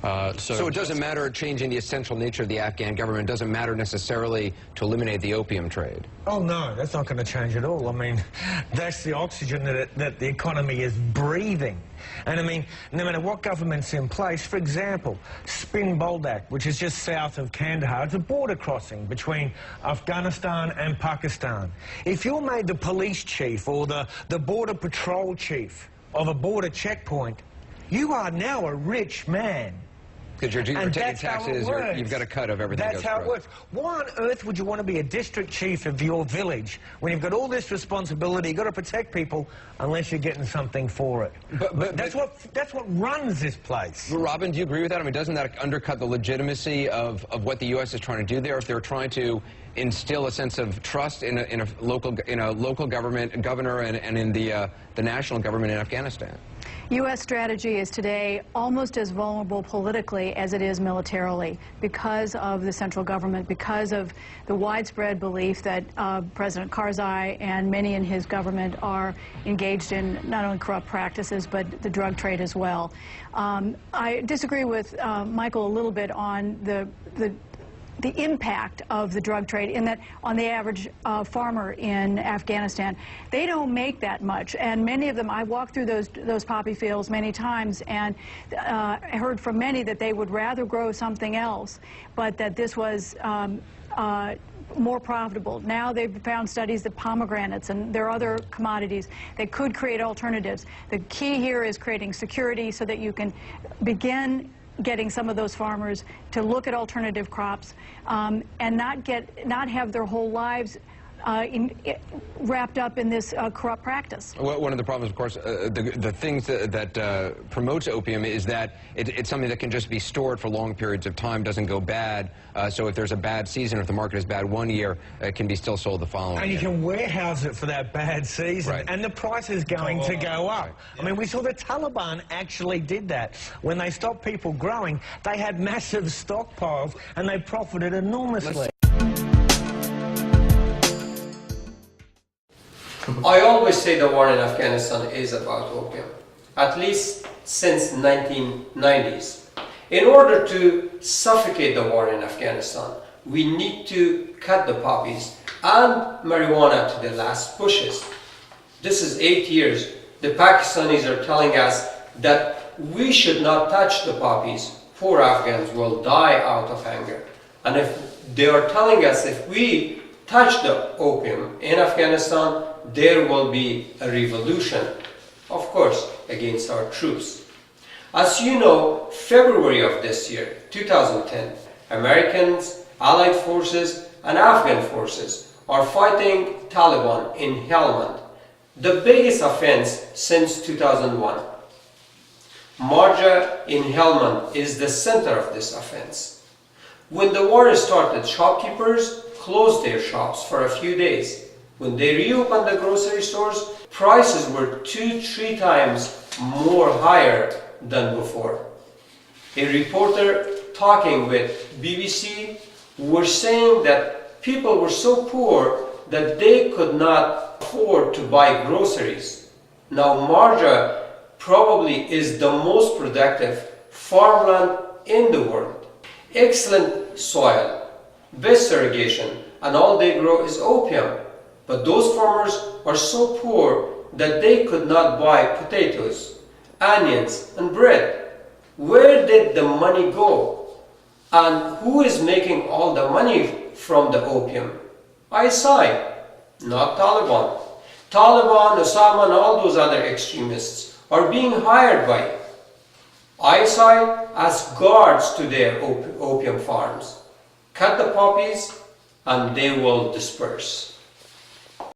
So it doesn't matter changing the essential nature of the Afghan government. It doesn't matter necessarily to eliminate the opium trade. Oh, no, that's not going to change at all. I mean, that's the oxygen that the economy is breathing. And I mean, no matter what government's in place, for example, Spin Boldak, which is just south of Kandahar, it's a border crossing between Afghanistan and Pakistan. If you're made the police chief or the border patrol chief of a border checkpoint, you are now a rich man. Because you're taking taxes, you've got a cut of everything. That's how it works. Why on earth would you want to be a district chief of your village when you've got all this responsibility, you've got to protect people, unless you're getting something for it? But that's what runs this place. Robin, do you agree with that? I mean, doesn't that undercut the legitimacy of what the U.S. is trying to do there? If they're trying to instill a sense of trust in a local government, governor, and in the national government in Afghanistan. U.S. strategy is today almost as vulnerable politically as it is militarily because of the central government, because of the widespread belief that President Karzai and many in his government are engaged in not only corrupt practices but the drug trade as well. I disagree with Michael a little bit on the impact of the drug trade, in that on the average farmer in Afghanistan, they don't make that much, and many of them, I walked through those poppy fields many times, and I heard from many that they would rather grow something else, but that this was more profitable. Now they've found studies that pomegranates and there are other commodities that could create alternatives. The key here is creating security so that you can begin getting some of those farmers to look at alternative crops and not have their whole lives wrapped up in this corrupt practice. Well, one of the problems, of course, the things that promotes opium is that it's something that can just be stored for long periods of time, doesn't go bad. So if there's a bad season, if the market is bad one year, it can be still sold the following year. And you can warehouse it for that bad season, right. And the price is going to go up. Right. Yeah. I mean, we saw the Taliban actually did that. When they stopped people growing, they had massive stockpiles, and they profited enormously. I always say the war in Afghanistan is about opium, at least since 1990s. In order to suffocate the war in Afghanistan, we need to cut the poppies and marijuana to the last pushes. This is 8 years. The Pakistanis are telling us that we should not touch the poppies. Poor Afghans will die out of anger. And if they are telling us if we touch the opium in Afghanistan, there will be a revolution, of course, against our troops. As you know, February of this year, 2010, Americans, Allied forces, and Afghan forces are fighting Taliban in Helmand, the biggest offense since 2001. Marja in Helmand is the center of this offense. When the war started, shopkeepers closed their shops for a few days. When they reopened the grocery stores, prices were 2-3 times more higher than before. A reporter talking with BBC were saying that people were so poor that they could not afford to buy groceries. Now Marja probably is the most productive farmland in the world. Excellent soil, best irrigation, and all they grow is opium. But those farmers are so poor that they could not buy potatoes, onions, and bread. Where did the money go? And who is making all the money from the opium? ISI, not Taliban. Taliban, Osama, and all those other extremists are being hired by ISI as guards to their opium farms. Cut the poppies and they will disperse.